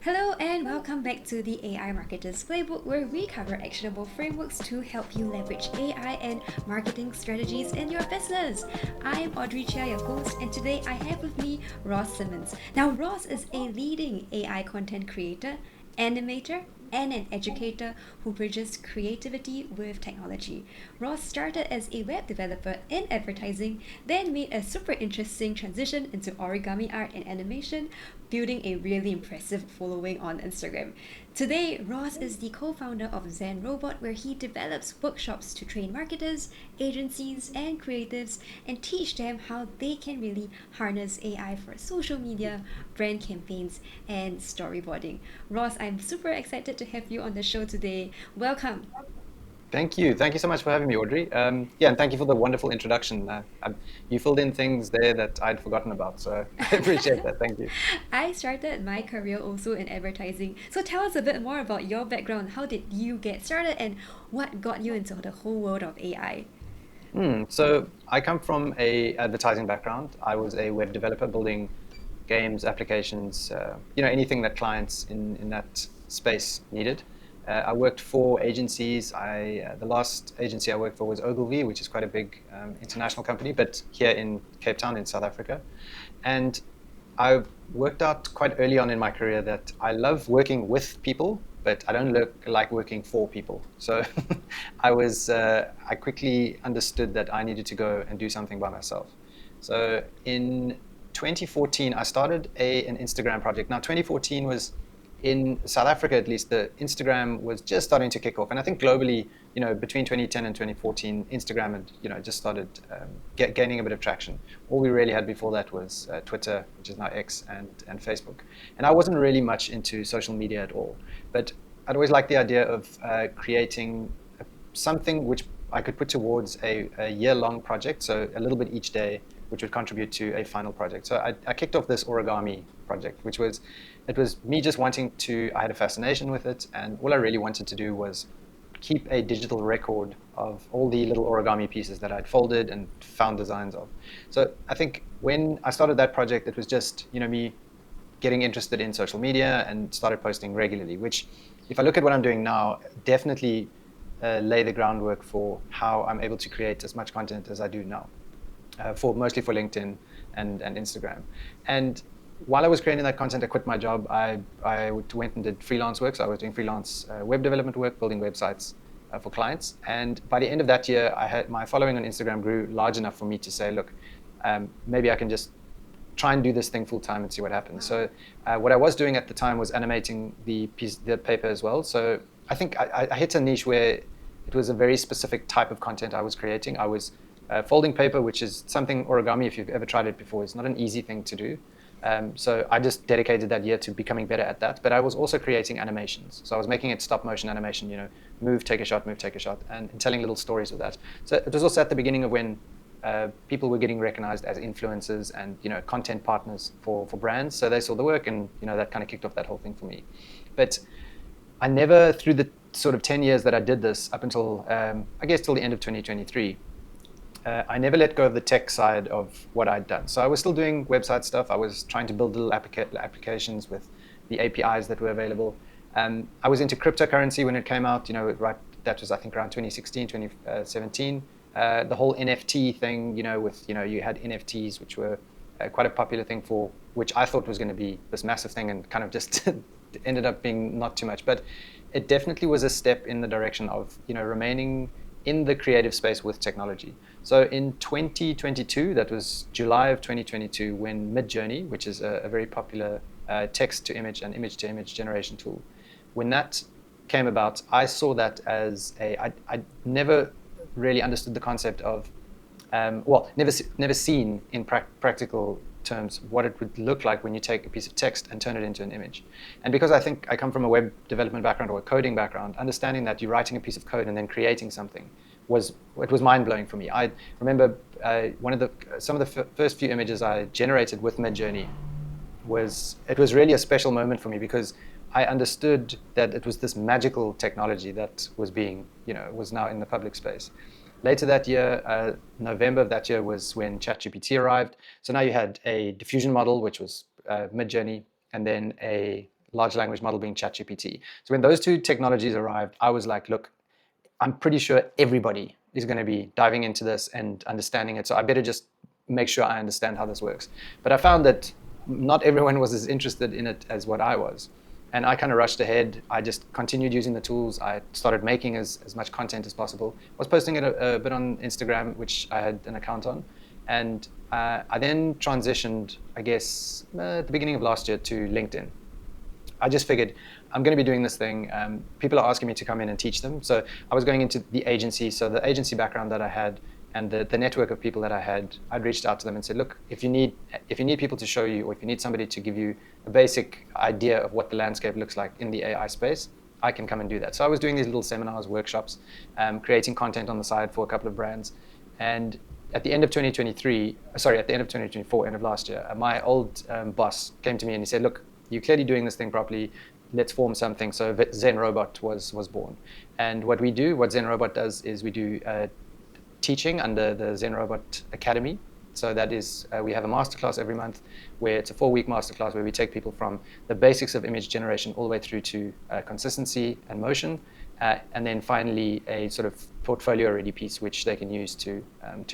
Hello and welcome back to the AI Marketers Playbook, where we cover actionable frameworks to help you leverage AI and marketing strategies in your business. I'm Audrey Chia, your host, and today I have with me Ross Symons. Now, Ross is a leading AI content creator, animator, and an educator who bridges creativity with technology. Ross started as a web developer in advertising, then made a super interesting transition into origami art and animation, building a really impressive following on Instagram. Today, Ross is the co founder of ZenRobot, where he develops workshops to train marketers, agencies, and creatives and teach them how they can really harness AI for social media, brand campaigns, and storyboarding. Ross, I'm super excited to have you on the show today. Welcome. Thank you. Thank you so much for having me, Audrey. Yeah, and thank you for the wonderful introduction. You filled in things there that I'd forgotten about, so I appreciate that. Thank you. I started my career also in advertising. So tell us a bit more about your background. How did you get started and what got you into the whole world of AI? So I come from a advertising background. I was a web developer building games, applications, anything that clients in that space needed. I worked for agencies. The last agency I worked for was Ogilvy, which is quite a big international company, but here in Cape Town in South Africa. And I worked out quite early on in my career that I love working with people, but I don't like working for people. So I quickly understood that I needed to go and do something by myself. So in 2014, I started an Instagram project. Now, 2014 was in South Africa, at least, the Instagram was just starting to kick off, and I think globally, between 2010 and 2014, Instagram had, just started gaining a bit of traction. All we really had before that was Twitter, which is now X, and Facebook. And I wasn't really much into social media at all, but I'd always liked the idea of creating something which I could put towards a year-long project, so a little bit each day, which would contribute to a final project. So I kicked off this origami project, it was me just wanting to, I had a fascination with it, and all I really wanted to do was keep a digital record of all the little origami pieces that I'd folded and found designs of. So I think when I started that project, it was just, me getting interested in social media and started posting regularly, which, if I look at what I'm doing now, definitely lay the groundwork for how I'm able to create as much content as I do now, mostly for LinkedIn and Instagram. And while I was creating that content, I quit my job. I went and did freelance work. So I was doing freelance web development work, building websites for clients. And by the end of that year, my following on Instagram grew large enough for me to say, look, maybe I can just try and do this thing full time and see what happens. So what I was doing at the time was animating the paper as well. So I think I hit a niche where it was a very specific type of content I was creating. I was folding paper, which is something origami, if you've ever tried it before, it's not an easy thing to do. So I just dedicated that year to becoming better at that. But I was also creating animations. So I was making it stop motion animation, move, take a shot, and telling little stories with that. So it was also at the beginning of when people were getting recognized as influencers and content partners for brands. So they saw the work, and that kind of kicked off that whole thing for me. But I never, through the sort of 10 years that I did this, up until I guess till the end of 2023, I never let go of the tech side of what I'd done. So I was still doing website stuff. I was trying to build little applications with the APIs that were available. I was into cryptocurrency when it came out, right, that was, I think, around 2016, 2017. The whole NFT thing, you had NFTs, which were quite a popular thing for, which I thought was going to be this massive thing, and kind of just ended up being not too much. But it definitely was a step in the direction of, remaining in the creative space with technology. So in 2022, that was July of 2022, when Midjourney, which is a very popular text-to-image and image-to-image generation tool, when that came about, I saw that as I never really understood the concept of, never seen in practical terms what it would look like when you take a piece of text and turn it into an image. And because I think I come from a web development background or a coding background, understanding that you're writing a piece of code and then creating something was mind-blowing for me. I remember some of the first few images I generated with Midjourney was really a special moment for me, because I understood that it was this magical technology that was was now in the public space. Later that year, November of that year, was when ChatGPT arrived. So now you had a diffusion model, which was Midjourney, and then a large language model being ChatGPT. So when those two technologies arrived, I was like, look, I'm pretty sure everybody is going to be diving into this and understanding it. So I better just make sure I understand how this works. But I found that not everyone was as interested in it as what I was. And I kind of rushed ahead. I just continued using the tools. I started making as much content as possible. I was posting it a bit on Instagram, which I had an account on. And I then transitioned, I guess, at the beginning of last year to LinkedIn. I just figured I'm going to be doing this thing. People are asking me to come in and teach them. So I was going into the agency. So the agency background that I had and the network of people that I had, I'd reached out to them and said, look, if you need people to show you, or if you need somebody to give you a basic idea of what the landscape looks like in the AI space, I can come and do that. So I was doing these little seminars, workshops, creating content on the side for a couple of brands. And at the end of 2024, end of last year, my old boss came to me and he said, look, you're clearly doing this thing properly. Let's form something. So ZenRobot was born. And what ZenRobot does is we do teaching under the ZenRobot Academy. So that is, we have a masterclass every month where it's a 4-week masterclass where we take people from the basics of image generation all the way through to consistency and motion. And then finally a sort of portfolio ready piece which they can use to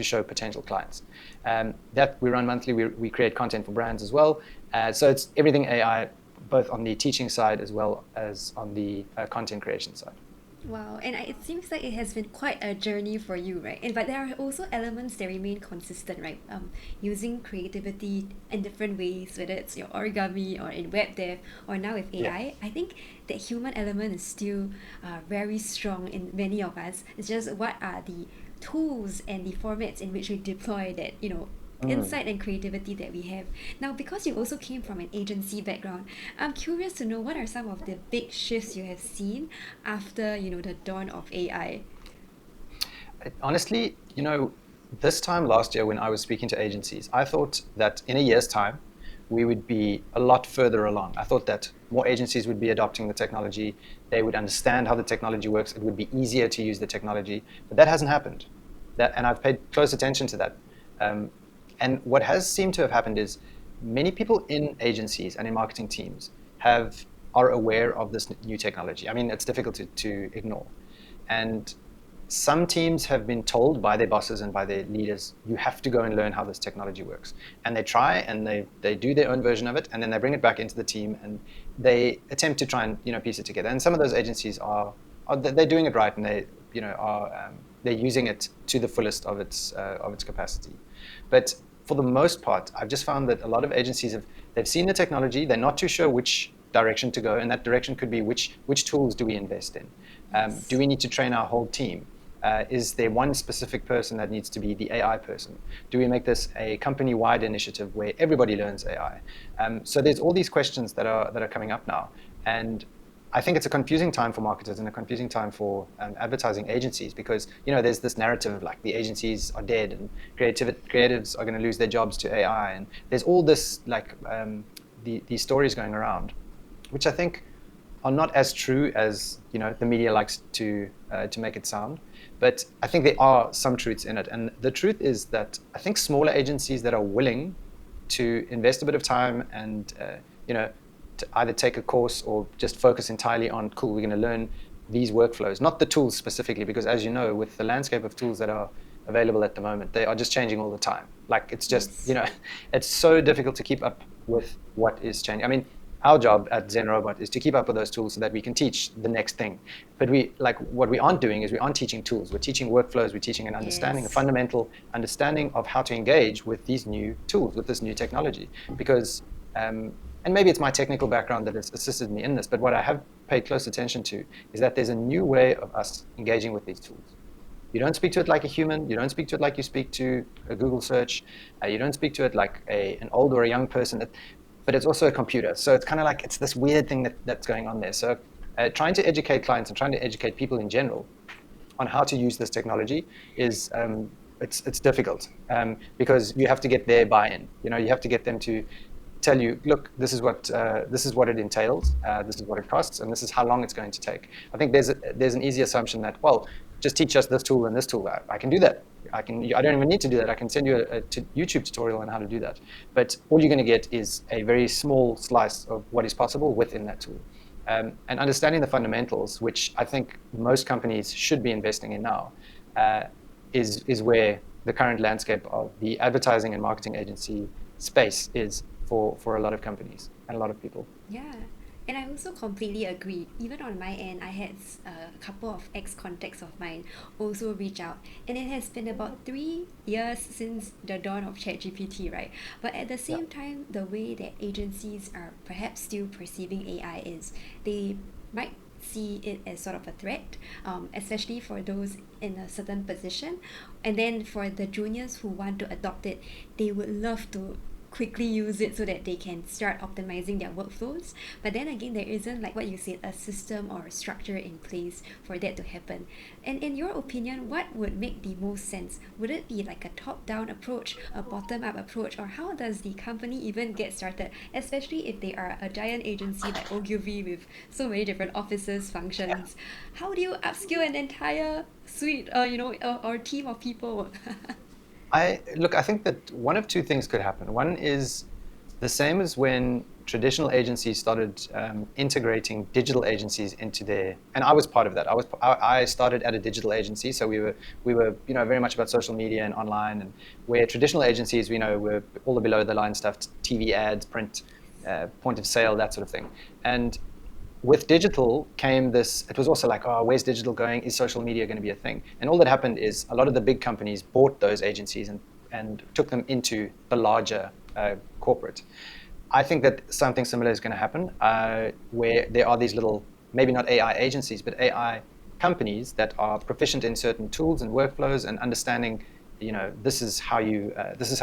show potential clients. That we run monthly. We create content for brands as well. So it's everything AI, both on the teaching side as well as on the content creation side. Wow, and it seems like it has been quite a journey for you, right? But there are also elements that remain consistent, right? Using creativity in different ways, whether it's your origami or in web dev or now with AI. Yeah. I think that human element is still very strong in many of us. It's just what are the tools and the formats in which we deploy that, insight and creativity that we have. Now, because you also came from an agency background, I'm curious to know what are some of the big shifts you have seen after, the dawn of AI? Honestly, this time last year when I was speaking to agencies, I thought that in a year's time, we would be a lot further along. I thought that more agencies would be adopting the technology. They would understand how the technology works. It would be easier to use the technology. But that hasn't happened. And I've paid close attention to that. And what has seemed to have happened is many people in agencies and in marketing teams are aware of this new technology. I mean, it's difficult to ignore. And some teams have been told by their bosses and by their leaders, you have to go and learn how this technology works. And they try and they do their own version of it, and then they bring it back into the team and they attempt to try and piece it together. And some of those agencies they're doing it right, and they're using it to the fullest of its capacity. But for the most part, I've just found that a lot of agencies they've seen the technology, they're not too sure which direction to go, and that direction could be which tools do we invest in? Do we need to train our whole team? Is there one specific person that needs to be the AI person? Do we make this a company-wide initiative where everybody learns AI? So there's all these questions that are coming up now, and I think it's a confusing time for marketers and a confusing time for advertising agencies because there's this narrative of like the agencies are dead and creatives are going to lose their jobs to AI, and there's all this like these stories going around, which I think are not as true as the media likes to make it sound. But I think there are some truths in it, and the truth is that I think smaller agencies that are willing to invest a bit of time and to either take a course or just focus entirely on, cool, we're going to learn these workflows, not the tools specifically, because as you know, with the landscape of tools that are available at the moment, they are just changing all the time. Like it's just, it's so difficult to keep up with what is changing. I mean, our job at ZenRobot is to keep up with those tools so that we can teach the next thing. But what we aren't doing is we aren't teaching tools. We're teaching workflows. We're teaching an understanding, a fundamental understanding of how to engage with these new tools, with this new technology. Because and maybe it's my technical background that has assisted me in this, but what I have paid close attention to is that there's a new way of us engaging with these tools. You don't speak to it like a human. You don't speak to it like you speak to a Google search. You don't speak to it like an old or a young person, but it's also a computer. So it's kind of like, it's this weird thing that's going on there. So trying to educate clients and trying to educate people in general on how to use this technology is, it's difficult because you have to get their buy-in. You have to get them to tell you, look, this is what it entails, this is what it costs, and this is how long it's going to take. I think there's an easy assumption that, well, just teach us this tool and this tool. I can do that. I don't even need to do that. I can send you a YouTube tutorial on how to do that. But all you're going to get is a very small slice of what is possible within that tool. And understanding the fundamentals, which I think most companies should be investing in now, is where the current landscape of the advertising and marketing agency space is for a lot of companies and a lot of people. Yeah. And I also completely agree. Even on my end, I had a couple of ex-contacts of mine also reach out. And it has been about 3 years since the dawn of ChatGPT, right? But at the same time, the way that agencies are perhaps still perceiving AI is they might see it as sort of a threat, especially for those in a certain position. And then for the juniors who want to adopt it, they would love to quickly use it so that they can start optimizing their workflows. But then again, there isn't, like what you said, a system or a structure in place for that to happen. And in your opinion, what would make the most sense? Would it be like a top-down approach, a bottom-up approach, or how does the company even get started, especially if they are a giant agency like Ogilvy with so many different offices, functions? How do you upskill an entire suite, or team of people? I think that one of two things could happen. One is the same as when traditional agencies started integrating digital agencies into their, and I was part of that. I started at a digital agency, so we were very much about social media and online, and where traditional agencies were all the below the line stuff, TV ads, print, point of sale, that sort of thing. And with digital came this, it was also like, oh, where's digital going? Is social media going to be a thing? And all that happened is a lot of the big companies bought those agencies and took them into the larger corporate. I think that something similar is going to happen, where there are these little, maybe not AI agencies, but AI companies that are proficient in certain tools and workflows and understanding, this is how you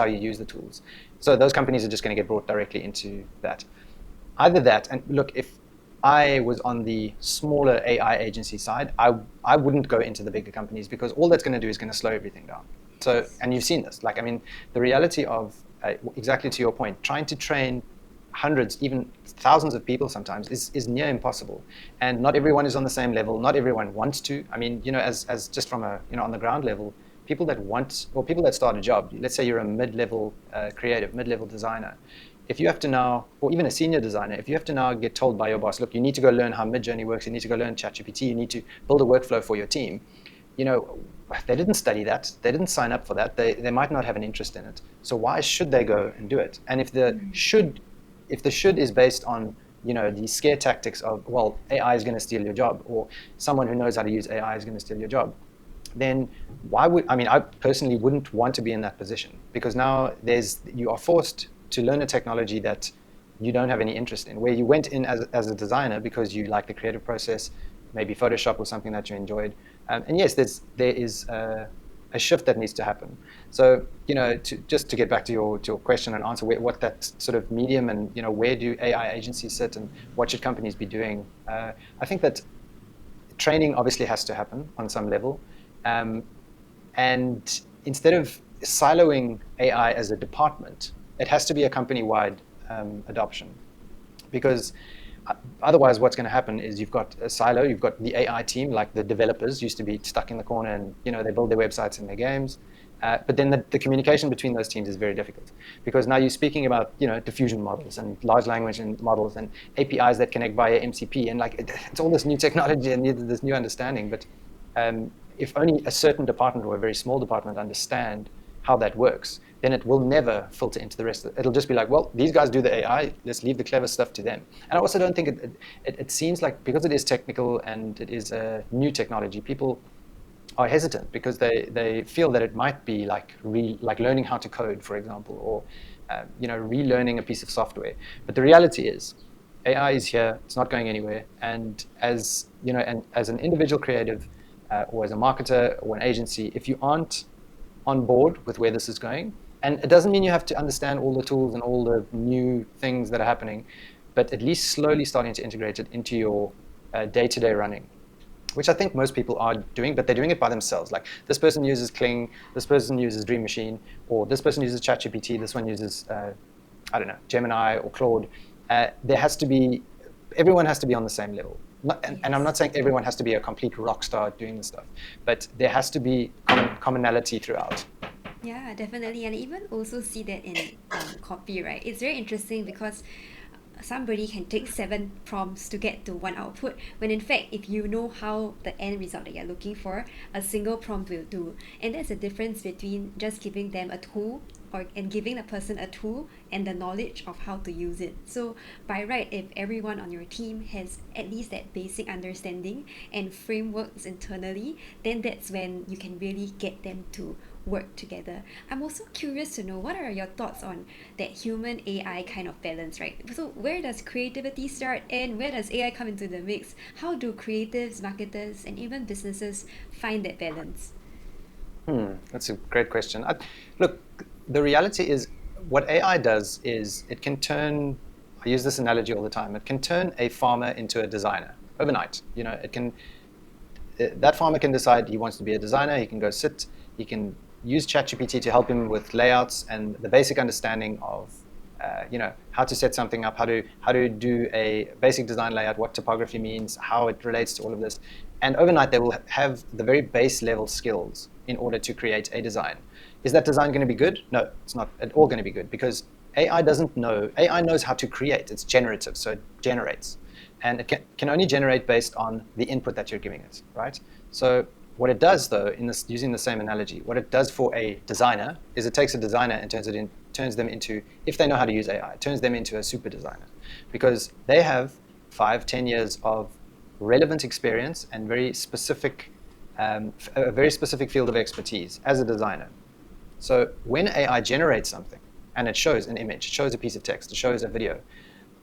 use the tools. So those companies are just going to get brought directly into that. Either that, and look, if I was on the smaller AI agency side, I wouldn't go into the bigger companies, because all that's going to do is going to slow everything down. So, and you've seen this, the reality of, exactly to your point, trying to train hundreds, even thousands of people sometimes is near impossible. And not everyone is on the same level. Not everyone wants to. As just from on the ground level, people that want, or people that start a job, let's say you're a mid-level creative, mid-level designer, if you have to now, or even a senior designer, if you have to now get told by your boss, look, you need to go learn how Midjourney works, you need to go learn ChatGPT, you need to build a workflow for your team, they didn't study that, they didn't sign up for that, they might not have an interest in it. So why should they go and do it? And if the should is based on the scare tactics of, well, AI is going to steal your job, or someone who knows how to use AI is going to steal your job, then I personally wouldn't want to be in that position, because now you are forced to learn a technology that you don't have any interest in, where you went in as a designer because you like the creative process, maybe Photoshop or something that you enjoyed. And yes, there is a shift that needs to happen. So, just to get back to your question and answer what that sort of medium and, where do AI agencies sit and what should companies be doing? I think that training obviously has to happen on some level. And instead of siloing AI as a department, it has to be a company-wide adoption, because otherwise what's going to happen is you've got a silo, you've got the AI team, like the developers used to be stuck in the corner and they build their websites and their games, but then the communication between those teams is very difficult, because now you're speaking about diffusion models and large language models and APIs that connect via MCP, and it's all this new technology and this new understanding, but if only a certain department or a very small department understand how that works, then it will never filter into the rest of it. It'll just be like, well, these guys do the AI, let's leave the clever stuff to them. And I also don't think it seems like, because it is technical and it is a new technology, people are hesitant because they feel that it might be like learning how to code, for example, or relearning a piece of software. But the reality is, AI is here, it's not going anywhere. And as an individual creative or as a marketer or an agency, if you aren't on board with where this is going, and it doesn't mean you have to understand all the tools and all the new things that are happening, but at least slowly starting to integrate it into your day-to-day running, which I think most people are doing, but they're doing it by themselves. Like, this person uses Kling, this person uses Dream Machine, or this person uses ChatGPT, this one uses, Gemini or Claude. Everyone has to be on the same level. And I'm not saying everyone has to be a complete rock star doing this stuff, but there has to be commonality throughout. Yeah, definitely. And even also see that in copy, right? It's very interesting because somebody can take 7 prompts to get to one output, when in fact, if you know how the end result that you're looking for, a single prompt will do. And that's the difference between just giving them a tool and giving the person a tool and the knowledge of how to use it. So by right, if everyone on your team has at least that basic understanding and frameworks internally, then that's when you can really get them to work together. I'm also curious to know, what are your thoughts on that human AI kind of balance, right? So where does creativity start and where does AI come into the mix? How do creatives, marketers, and even businesses find that balance? That's a great question. Look, the reality is what AI does is it can turn, I use this analogy all the time, it can turn a farmer into a designer overnight. That farmer can decide he wants to be a designer, he can go sit, he can use ChatGPT to help him with layouts and the basic understanding of how to set something up, how to do a basic design layout, what typography means, how it relates to all of this. And overnight, they will have the very base level skills in order to create a design. Is that design going to be good? No, it's not at all going to be good, because AI doesn't know. AI knows how to create. It's generative, so it generates. And it can only generate based on the input that you're giving it, right? So what it does, though, using the same analogy, what it does for a designer is it takes a designer and turns them into, if they know how to use AI, it turns them into a super designer, because they have 5-10 years of relevant experience and a very specific field of expertise as a designer. So when AI generates something and it shows an image, it shows a piece of text, it shows a video,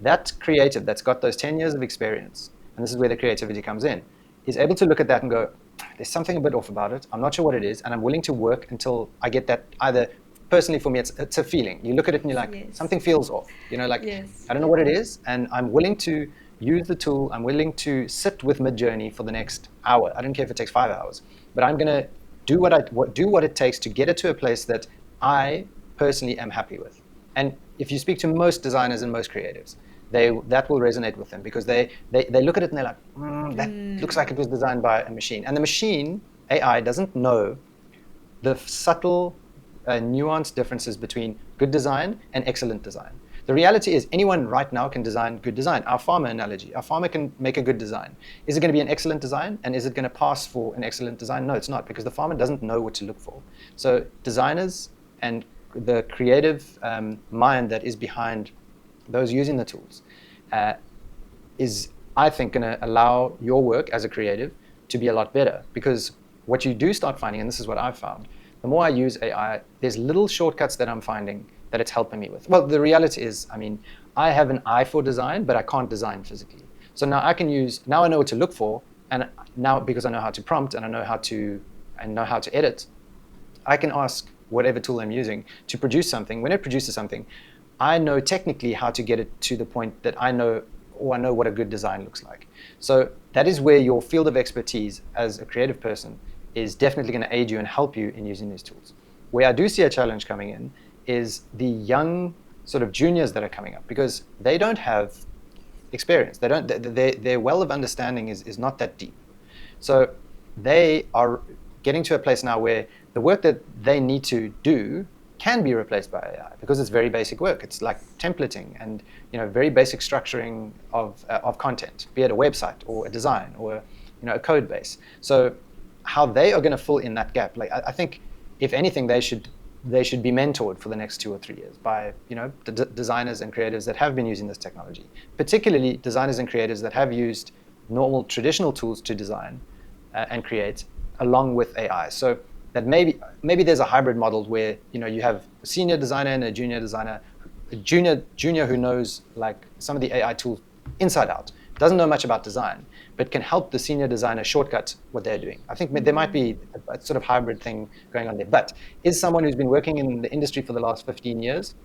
that creative that's got those 10 years of experience, and this is where the creativity comes in, is able to look at that and go, there's something a bit off about it. I'm not sure what it is, and I'm willing to work until I get that. Either personally for me, it's a feeling. You look at it and you're like, Yes. something feels off. Yes. I don't know what it is, and I'm willing to use the tool. I'm willing to sit with Midjourney for the next hour. I don't care if it takes 5 hours, but I'm gonna do what it takes to get it to a place that I personally am happy with. And if you speak to most designers and most creatives, that will resonate with them, because they look at it and they're like, that looks like it was designed by a machine. And the machine, AI, doesn't know the subtle, nuanced differences between good design and excellent design. The reality is anyone right now can design good design. Our farmer analogy, our farmer can make a good design. Is it going to be an excellent design? And is it going to pass for an excellent design? No, it's not, because the farmer doesn't know what to look for. So designers and the creative mind that is behind those using the tools is, I think, going to allow your work as a creative to be a lot better. Because what you do start finding, and this is what I've found, the more I use AI, there's little shortcuts that I'm finding that it's helping me with. Well, the reality is, I have an eye for design, but I can't design physically. So now I know what to look for, and now, because I know how to prompt and I know how to edit, I can ask whatever tool I'm using to produce something. When it produces something, I know technically how to get it to the point that I know what a good design looks like. So that is where your field of expertise as a creative person is definitely going to aid you and help you in using these tools. Where I do see a challenge coming in is the young sort of juniors that are coming up, because they don't have experience. Their well of understanding is not that deep. So they are getting to a place now where the work that they need to do can be replaced by AI, because it's very basic work. It's like templating and very basic structuring of content, be it a website or a design or a code base. So how they are going to fill in that gap, I think, if anything, they should be mentored for the next 2 or 3 years by the designers and creatives that have been using this technology, particularly designers and creatives that have used normal traditional tools to design and create along with AI. So that maybe there's a hybrid model where you have a senior designer and a junior designer, a junior who knows like some of the AI tools inside out, doesn't know much about design, but can help the senior designer shortcut what they're doing. I think there might be a sort of hybrid thing going on there. But is someone who's been working in the industry for the last 15 years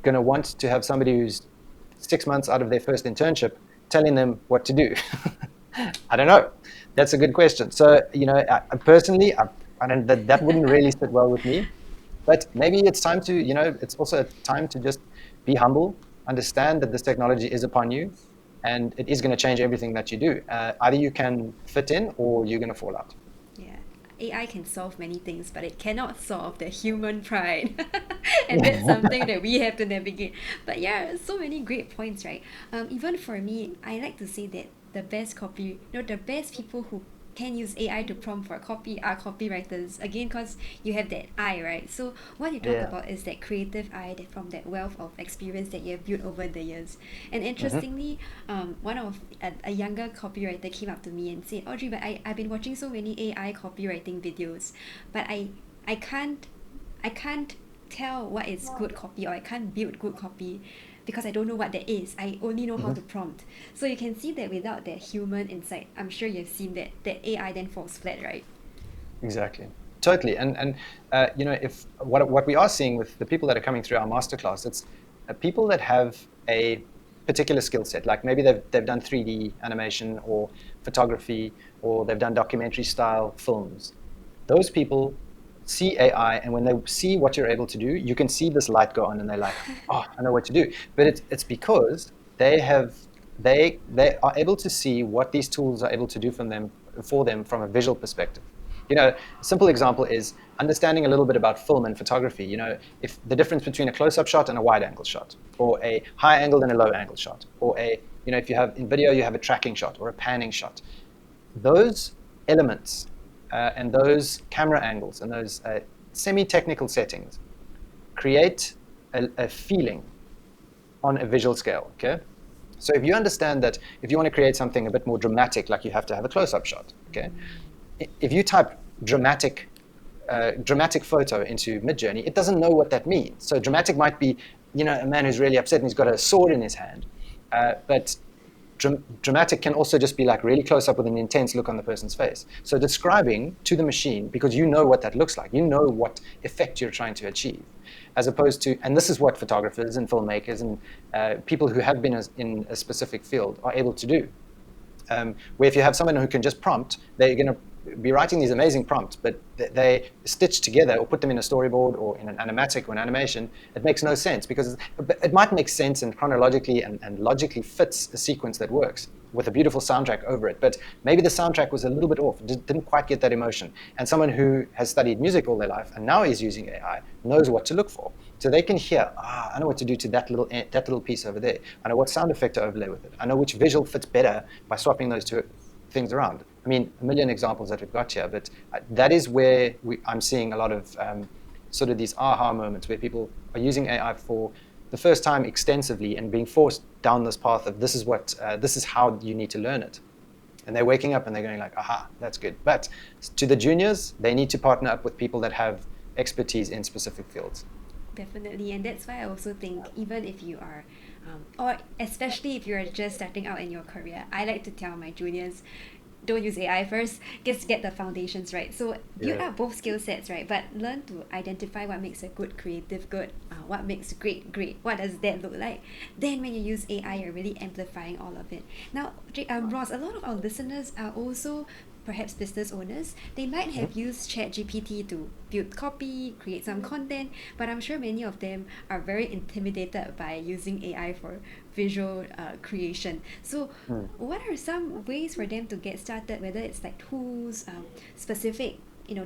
going to want to have somebody who's 6 months out of their first internship telling them what to do? I don't know. That's a good question. So, personally, that wouldn't really sit well with me. But maybe it's time to, it's also a time to just be humble, understand that this technology is upon you, and it is going to change everything that you do. Either you can fit in or you're going to fall out. Yeah. AI can solve many things, but it cannot solve the human pride. And that's something that we have to navigate. But yeah, so many great points, right? Even for me, I like to say that the best the best people who can use AI to prompt for copy are copywriters. Again, because you have that eye, right? So what you talk Yeah. about is that creative eye that from that wealth of experience that you have built over the years. And Hmm. interestingly, one of a younger copywriter came up to me and said, Audrey, but I've been watching so many AI copywriting videos, but I can't I can't tell what is good copy, or I can't build good copy because I don't know what that is. I only know how Hmm. to prompt. So you can see that without that human insight, I'm sure you've seen that AI then falls flat, right? Exactly. Totally. And if what we are seeing with the people that are coming through our masterclass, it's people that have a particular skill set. Like maybe they've done 3D animation or photography, or they've done documentary style films. Those people see AI, and when they see what you're able to do, you can see this light go on, and they're like, "Oh, I know what to do." But it's because they are able to see what these tools are able to do for them from a visual perspective. A simple example is understanding a little bit about film and photography. If the difference between a close-up shot and a wide-angle shot, or a high-angle and a low-angle shot, or if you have in video, you have a tracking shot or a panning shot. Those elements and those camera angles and those semi-technical settings create a feeling on a visual scale. Okay. So if you understand that if you want to create something a bit more dramatic, like you have to have a close-up shot, okay? If you type dramatic photo into Midjourney, it doesn't know what that means. So dramatic might be, a man who's really upset and he's got a sword in his hand. But dramatic can also just be like really close up with an intense look on the person's face. So describing to the machine, because you know what that looks like, you know what effect you're trying to achieve, as opposed to, and this is what photographers and filmmakers and people who have been in a specific field are able to do. Where if you have someone who can just prompt, they're going to be writing these amazing prompts, but they stitch together or put them in a storyboard or in an animatic or an animation. It makes no sense, because it might make sense and chronologically and logically fits a sequence that works with a beautiful soundtrack over it. But maybe the soundtrack was a little bit off, didn't quite get that emotion. And someone who has studied music all their life and now is using AI knows what to look for. So they can hear, I know what to do to that little piece over there. I know what sound effect to overlay with it. I know which visual fits better by swapping those two things around. I mean, a million examples that we've got here, but that is where I'm seeing a lot of sort of these aha moments where people are using AI for the first time extensively and being forced down this path of this is how you need to learn it. And they're waking up and they're going like, aha, that's good. But to the juniors, they need to partner up with people that have expertise in specific fields. Definitely, and that's why I also think even if you are, or especially if you're just starting out in your career, I like to tell my juniors, don't use AI first, just get the foundations right. So build Yeah. up both skill sets, right? But learn to identify what makes a good creative good, what makes great great, what does that look like. Then when you use AI, you're really amplifying all of it. Now, Ross, a lot of our listeners are also perhaps business owners. They might have used ChatGPT to build copy, create some content, but I'm sure many of them are very intimidated by using AI for visual creation. So Mm. what are some ways for them to get started, whether it's like tools, specific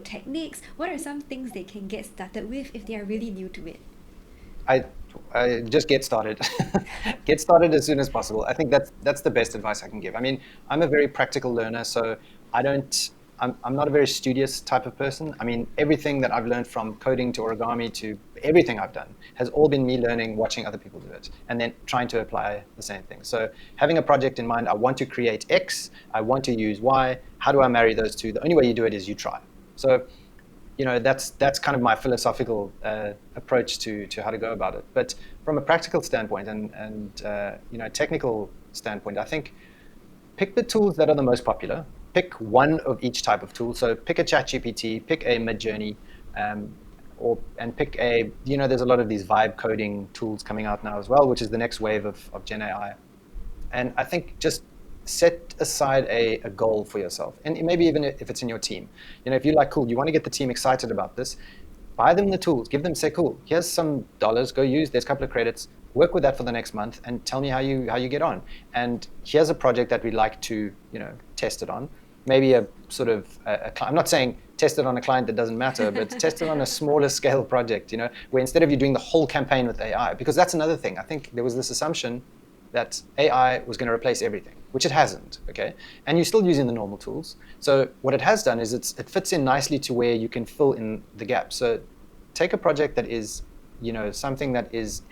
techniques? What are some things they can get started with if they are really new to it? I, I just get started. Get started as soon as possible. I think that's the best advice I can give. I mean, I'm a very practical learner, so I don't. I'm not a very studious type of person. I mean, everything that I've learned from coding to origami to everything I've done has all been me learning, watching other people do it, and then trying to apply the same thing. So having a project in mind, I want to create X, I want to use Y. How do I marry those two? The only way you do it is you try. So that's kind of my philosophical approach to how to go about it. But from a practical standpoint and technical standpoint, I think pick the tools that are the most popular. Pick one of each type of tool. So pick a ChatGPT, pick a Midjourney, and pick there's a lot of these vibe coding tools coming out now as well, which is the next wave of Gen AI. And I think just set aside a goal for yourself, and maybe even if it's in your team. If you're like, cool, you want to get the team excited about this, buy them the tools, give them, say, cool, here's some dollars, go use, there's a couple of credits, work with that for the next month and tell me how you get on. And here's a project that we'd like to, test it on. Maybe a sort of, I'm not saying test it on a client that doesn't matter, but test it on a smaller scale project, where instead of you doing the whole campaign with AI, because that's another thing. I think there was this assumption that AI was going to replace everything, which it hasn't, okay? And you're still using the normal tools. So what it has done is it fits in nicely to where you can fill in the gaps. So take a project that is, something that is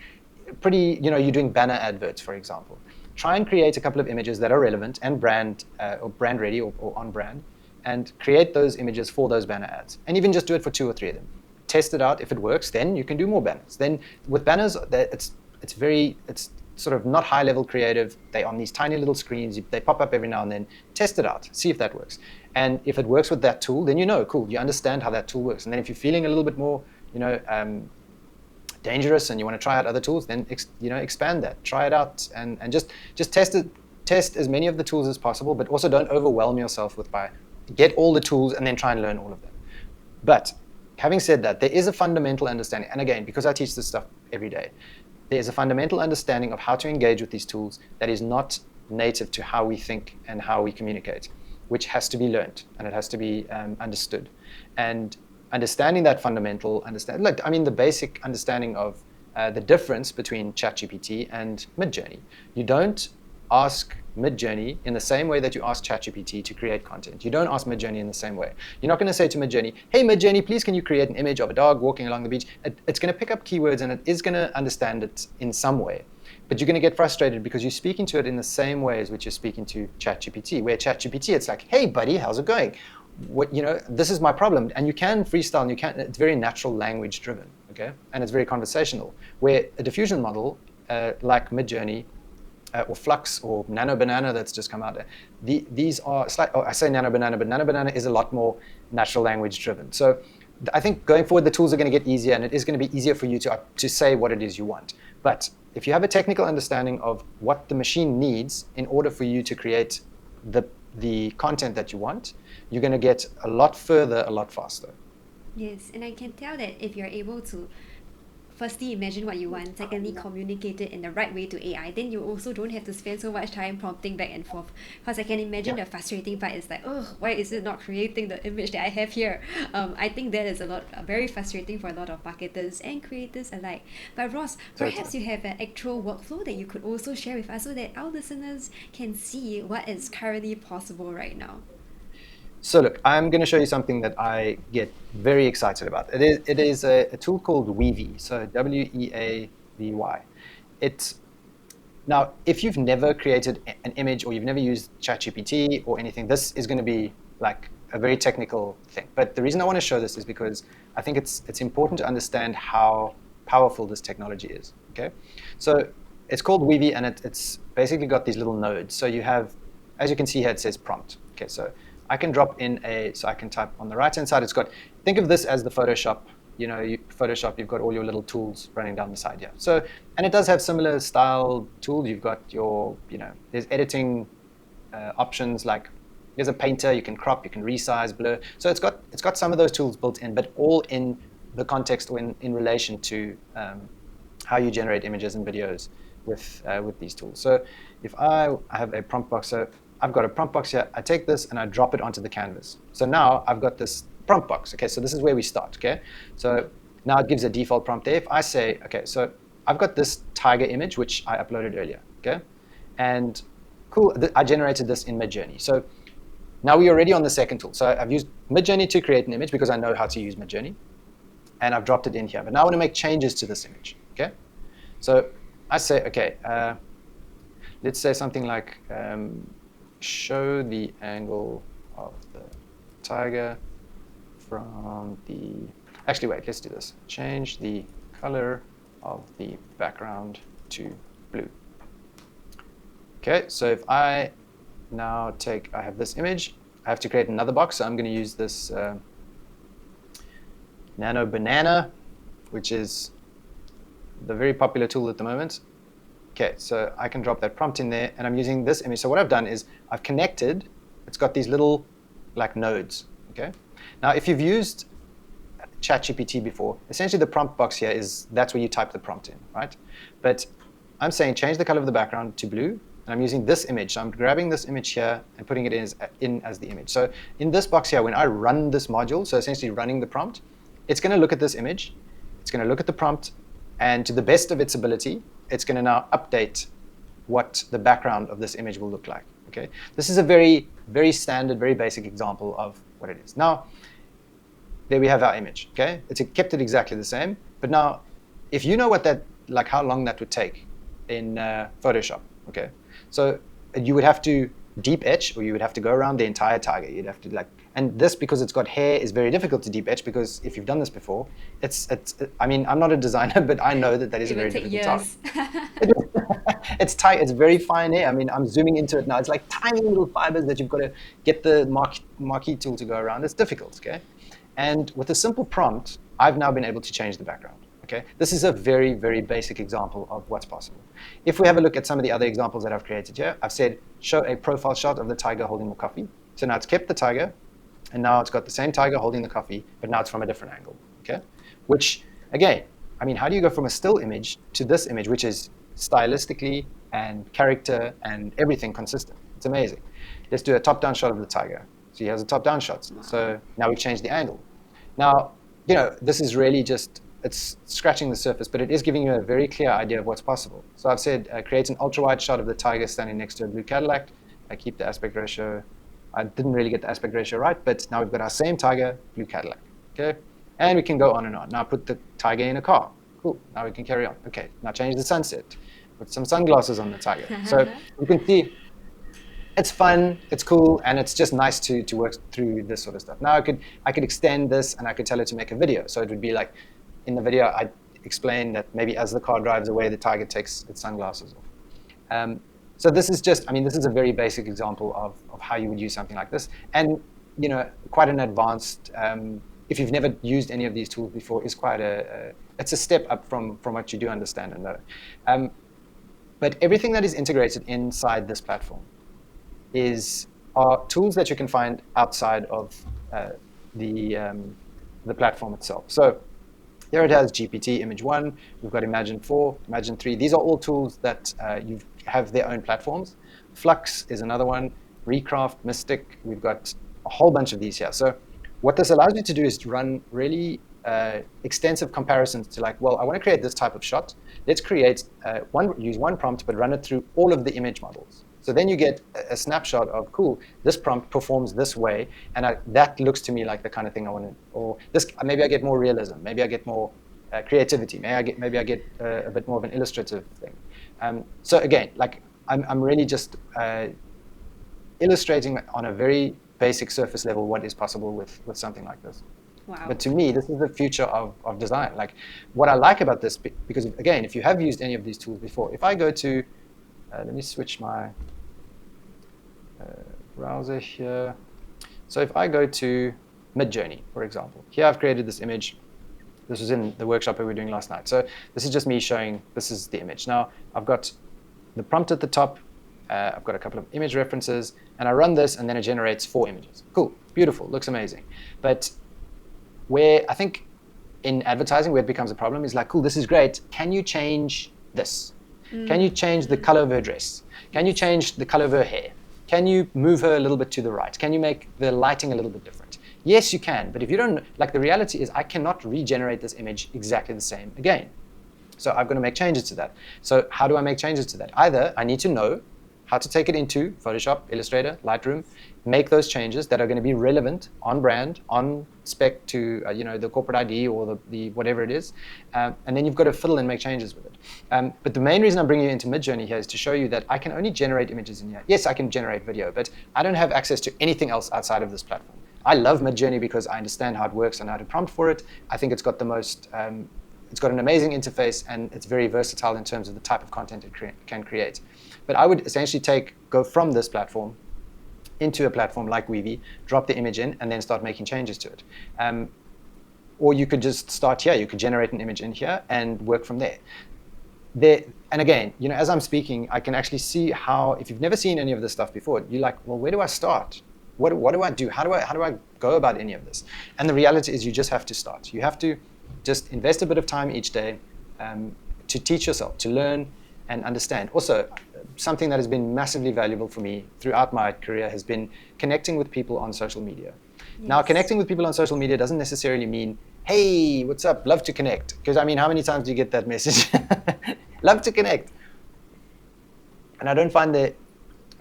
pretty, you're doing banner adverts, for example. Try and create a couple of images that are relevant and brand or brand ready or on brand, and create those images for those banner ads. And even just do it for 2 or 3 of them. Test it out. If it works, then you can do more banners. Then with banners, it's sort of not high-level creative. They're on these tiny little screens. They pop up every now and then. Test it out. See if that works. And if it works with that tool, then cool, you understand how that tool works. And then if you're feeling a little bit more, dangerous and you want to try out other tools, then expand that. Try it out and just test it. Test as many of the tools as possible, but also don't overwhelm yourself get all the tools and then try and learn all of them. But having said that, there is a fundamental understanding, and again, because I teach this stuff every day, there is a fundamental understanding of how to engage with these tools that is not native to how we think and how we communicate, which has to be learned and it has to be understood. And understanding that the basic understanding of the difference between ChatGPT and Midjourney. You don't ask Midjourney in the same way that you ask ChatGPT to create content. You don't ask Midjourney in the same way. You're not going to say to Midjourney, hey Midjourney, please can you create an image of a dog walking along the beach? It's going to pick up keywords and it is going to understand it in some way. But you're going to get frustrated because you're speaking to it in the same way as which you're speaking to ChatGPT, where ChatGPT, it's like, hey buddy, how's it going? This is my problem. And you can freestyle and it's very natural language driven, okay? And it's very conversational. Where a diffusion model like Midjourney or Flux or Nano Banana that's just come out, these are I say Nano Banana, but Nano Banana is a lot more natural language driven. So I think going forward, the tools are going to get easier and it is going to be easier for you to say what it is you want. But if you have a technical understanding of what the machine needs in order for you to create the content that you want, you're going to get a lot further, a lot faster. Yes, and I can tell that if you're able to firstly imagine what you want, secondly communicate it in the right way to AI, then you also don't have to spend so much time prompting back and forth. Because I can imagine the frustrating part is like, oh, why is it not creating the image that I have here? I think that is very frustrating for a lot of marketers and creators alike. But Ross, perhaps you have an actual workflow that you could also share with us so that our listeners can see what is currently possible right now. So look, I'm going to show you something that I get very excited about. It is a tool called Weavy, so Weavy. Now, if you've never created an image or you've never used ChatGPT or anything, this is going to be like a very technical thing. But the reason I want to show this is because I think it's important to understand how powerful this technology is. Okay, so it's called Weavy, and it's basically got these little nodes. So you have, as you can see here, it says prompt. Okay, so I can drop in so I can type on the right-hand side. Think of this as the Photoshop. Photoshop, you've got all your little tools running down the side here. So, and it does have similar style tools. You've got your, there's editing options, like there's a painter, you can crop, you can resize, blur. So it's got some of those tools built in, but all in the context or in relation to how you generate images and videos with these tools. So if I have a prompt box, so I've got a prompt box here. I take this and I drop it onto the canvas. So now I've got this prompt box. Okay, so this is where we start. Okay, so now it gives a default prompt there. If I say, okay, so I've got this tiger image which I uploaded earlier. Okay, and cool, I generated this in Midjourney. So now we're already on the second tool. So I've used Midjourney to create an image because I know how to use Midjourney, and I've dropped it in here. But now I want to make changes to this image. Okay, so I say, okay, let's say something like. Show the angle of the tiger from the, actually wait, let's do this. Change the color of the background to blue. Okay, so if I now I have this image, I have to create another box, so I'm going to use this Nano Banana, which is the very popular tool at the moment. Okay, so I can drop that prompt in there, and I'm using this image. So what I've done is I've connected, it's got these little like nodes, okay? Now, if you've used ChatGPT before, essentially the prompt box here that's where you type the prompt in, right? But I'm saying change the color of the background to blue, and I'm using this image. So I'm grabbing this image here and putting it in as the image. So in this box here, when I run this module, so essentially running the prompt, it's going to look at this image, it's going to look at the prompt, and to the best of its ability, it's going to now update what the background of this image will look like. Okay, this is a very, very standard, very basic example of what it is. Now, there we have our image. Okay, it's kept it exactly the same. But now, if you know what that, like how long that would take in Photoshop, okay, so you would have to deep etch, or you would have to go around the entire tiger. You'd have to and this, because it's got hair, is very difficult to deep etch, because if you've done this before, I mean, I'm not a designer, but I know that is a very difficult task. It's very fine hair. I mean, I'm zooming into it now. It's like tiny little fibers that you've got to get the marquee tool to go around. It's difficult, okay? And with a simple prompt, I've now been able to change the background. Okay, this is a very, very basic example of what's possible. If we have a look at some of the other examples that I've created here, I've said, show a profile shot of the tiger holding the coffee. So now it's kept the tiger, and now it's got the same tiger holding the coffee, but now it's from a different angle, okay? Which, again, I mean, how do you go from a still image to this image, which is stylistically and character and everything consistent? It's amazing. Let's do a top-down shot of the tiger. So here's a top-down shot. So now we've changed the angle. Now, you know, this is really just, it's scratching the surface, but it is giving you a very clear idea of what's possible. So I've said, create an ultra-wide shot of the tiger standing next to a blue Cadillac. I keep the aspect ratio. I didn't really get the aspect ratio right, but now we've got our same tiger, blue Cadillac, okay? And we can go on and on. Now put the tiger in a car. Cool, now we can carry on. Okay, now change the sunset. Put some sunglasses on the tiger. So you can see, it's fun, it's cool, and it's just nice to work through this sort of stuff. Now I could extend this, and I could tell it to make a video. So it would be like, in the video, I'd explain that maybe as the car drives away, the tiger takes its sunglasses off. So this is just, I mean, this is a very basic example of how you would use something like this. And, you know, quite an advanced, if you've never used any of these tools before, is quite it's a step up from what you do understand and know. But everything that is integrated inside this platform are tools that you can find outside of the platform itself. So there it has GPT, Image 1, we've got Imagine 4, Imagine 3. These are all tools that you have their own platforms. Flux is another one, Recraft, Mystic, we've got a whole bunch of these here. So what this allows you to do is to run really extensive comparisons to like, well, I want to create this type of shot. Let's create use one prompt, but run it through all of the image models. So then you get a snapshot of, cool, this prompt performs this way, and that looks to me like the kind of thing I want to, or this, maybe I get more realism, maybe I get more creativity, maybe I get a bit more of an illustrative thing. So again, like I'm really just illustrating on a very basic surface level what is possible with something like this. Wow. But to me, this is the future of design. Like what I like about this, because again, if you have used any of these tools before, if I go to, let me switch my browser here. So if I go to Midjourney, for example, here I've created this image. This was in the workshop we were doing last night. So this is just me showing, this is the image. Now I've got the prompt at the top. I've got a couple of image references, and I run this, and then it generates 4 images. Cool, beautiful, looks amazing. But where I think in advertising, where it becomes a problem is like, cool, this is great. Can you change this? Can you change the color of her dress? Can you change the color of her hair? Can you move her a little bit to the right? Can you make the lighting a little bit different? Yes, you can, but if you don't, like the reality is I cannot regenerate this image exactly the same again. So I've got to make changes to that. So how do I make changes to that? Either I need to know how to take it into Photoshop, Illustrator, Lightroom, make those changes that are going to be relevant, on brand, on spec to the corporate ID or the whatever it is, and then you've got to fiddle and make changes with it. But the main reason I'm bringing you into Midjourney here is to show you that I can only generate images in here. Yes, I can generate video, but I don't have access to anything else outside of this platform. I love Midjourney because I understand how it works and how to prompt for it. I think it's got the most, it's got an amazing interface, and it's very versatile in terms of the type of content it can create. But I would essentially go from this platform into a platform like Weavy, drop the image in, and then start making changes to it. Or you could just start here. You could generate an image in here and work from there. And again, as I'm speaking, I can actually see how, if you've never seen any of this stuff before, you're like, well, where do I start? what do I do? How do I go about any of this? And the reality is you just have to start. You have to just invest a bit of time each day to teach yourself, to learn and understand. Also, something that has been massively valuable for me throughout my career has been connecting with people on social media. Yes. Now, connecting with people on social media doesn't necessarily mean, hey, what's up? Love to connect. Because I mean, how many times do you get that message? Love to connect. And I don't find that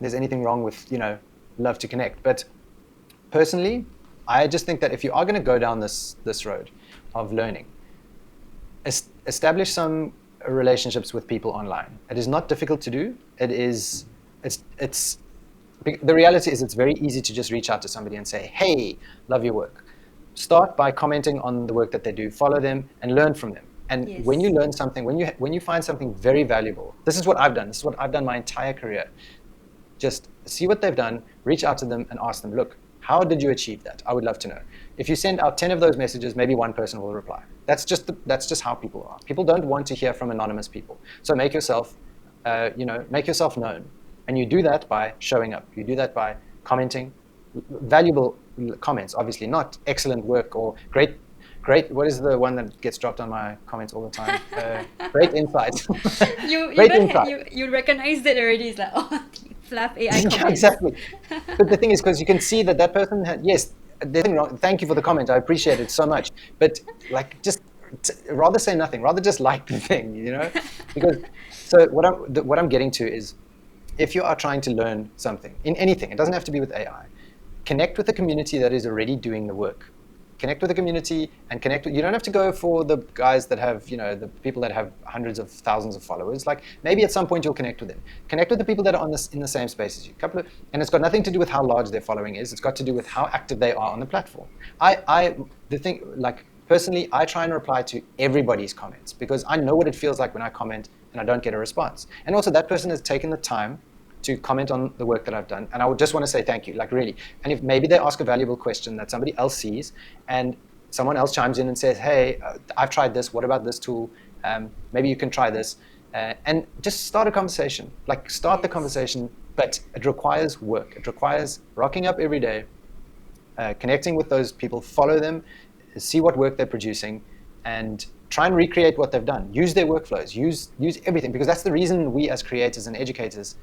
there's anything wrong with, love to connect. But personally, I just think that if you are going to go down this road of learning, establish some relationships with people online. It is not difficult to do. The reality is it's very easy to just reach out to somebody and say, hey, love your work. Start by commenting on the work that they do, follow them and learn from them. And yes. When you learn something, when you find something very valuable, this is what I've done. This is what I've done my entire career. Just see what they've done, reach out to them and ask them, look, how did you achieve that? I would love to know. If you send out 10 of those messages, maybe one person will reply. That's just how people are. People don't want to hear from anonymous people. So make yourself known. And you do that by showing up. You do that by commenting, valuable comments, obviously, not excellent work or great, what is the one that gets dropped on my comments all the time? Great insights. You recognized it already. It's like, oh, fluff AI comments. Yeah, exactly. But the thing is, because you can see that person had, yes, there's nothing wrong. Thank you for the comment. I appreciate it so much. But rather say nothing. Rather just like the thing, Because so what I'm getting to is, if you are trying to learn something in anything, it doesn't have to be with AI. Connect with the community that is already doing the work. Connect with the community and you don't have to go for the guys that have, the people that have hundreds of thousands of followers. Like maybe at some point you'll connect with them. Connect with the people that are in the same space as you. And it's got nothing to do with how large their following is. It's got to do with how active they are on the platform. Personally, I try and reply to everybody's comments because I know what it feels like when I comment and I don't get a response. And also that person has taken the time to comment on the work that I've done. And I would just want to say thank you, like really. And if maybe they ask a valuable question that somebody else sees and someone else chimes in and says, hey, I've tried this, what about this tool? Maybe you can try this. And just start a conversation, the conversation, but it requires work. It requires rocking up every day, connecting with those people, follow them, see what work they're producing, and try and recreate what they've done. Use their workflows, use everything, because that's the reason we as creators and educators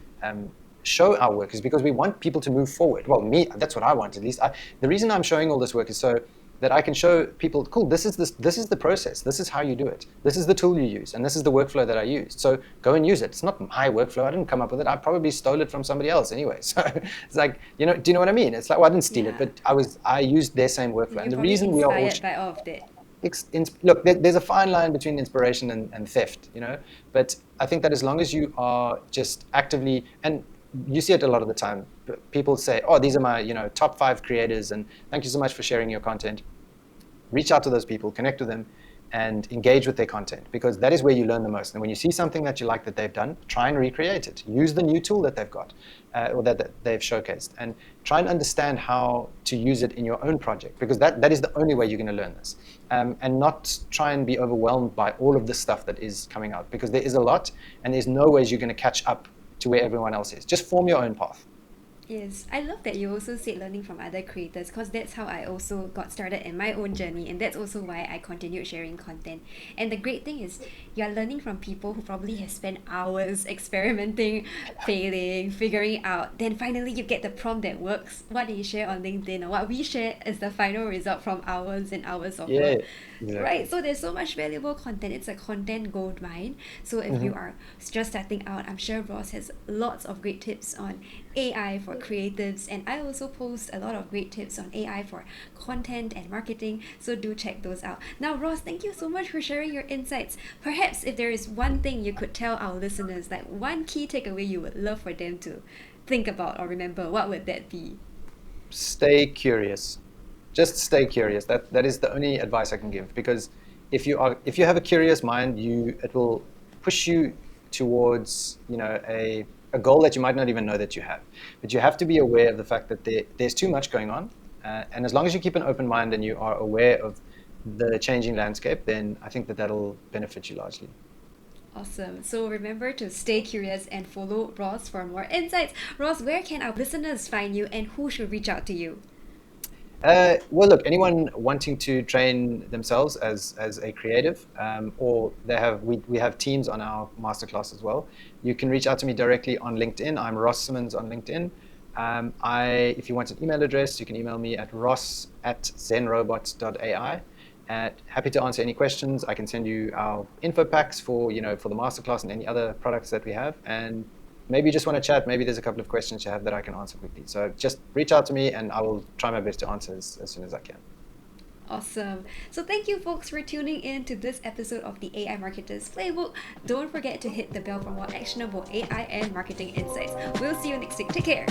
show our work, is because we want people to move forward. Well, that's what I want, at least. The reason I'm showing all this work is so that I can show people, cool, this is the process, this is how you do it, this is the tool you use, and this is the workflow that I used. So go and use it. It's not my workflow, I didn't come up with it, I probably stole it from somebody else anyway. So it's like, do you know what I mean? It's like, well, I didn't steal it, but I used their same workflow. And the reason we are all by all of that. Look, there's a fine line between inspiration and theft, but I think that as long as you are just actively, and you see it a lot of the time, people say, oh, these are my top 5 creators and thank you so much for sharing your content. Reach out to those people, connect with them and engage with their content, because that is where you learn the most. And when you see something that you like that they've done, try and recreate it. Use the new tool that they've got or that they've showcased, and try and understand how to use it in your own project, because that is the only way you're going to learn this. And not try and be overwhelmed by all of the stuff that is coming out, because there is a lot and there's no ways you're going to catch up to where everyone else is. Just form your own path. Yes, I love that you also said learning from other creators, because that's how I also got started in my own journey, and that's also why I continued sharing content. And the great thing is you're learning from people who probably have spent hours experimenting, failing, figuring out. Then finally you get the prompt that works. What do you share on LinkedIn, or what we share is the final result from hours and hours of work. Exactly. Right, so there's so much valuable content. It's a content gold mine. So if you are just starting out, I'm sure Ross has lots of great tips on AI for creatives, and I also post a lot of great tips on AI for content and marketing, so do check those out. Now Ross, thank you so much for sharing your insights. Perhaps if there is one thing you could tell our listeners, like one key takeaway you would love for them to think about or remember, what would that be? Stay curious. Just stay curious. That is the only advice I can give, because if you have a curious mind, it will push you towards a goal that you might not even know that you have. But you have to be aware of the fact that there's too much going on. And as long as you keep an open mind and you are aware of the changing landscape, then I think that'll benefit you largely. Awesome. So remember to stay curious and follow Ross for more insights. Ross, where can our listeners find you and who should reach out to you? Well, look, anyone wanting to train themselves as a creative, or we have teams on our masterclass as well. You can reach out to me directly on LinkedIn. I'm Ross Symons on LinkedIn. If you want an email address, you can email me at ross@zenrobot.ai. Happy to answer any questions. I can send you our info packs for the masterclass and any other products that we have. And maybe you just want to chat. Maybe there's a couple of questions you have that I can answer quickly. So just reach out to me and I will try my best to answer as soon as I can. Awesome. So thank you folks for tuning in to this episode of the AI Marketers Playbook. Don't forget to hit the bell for more actionable AI and marketing insights. We'll see you next week. Take care.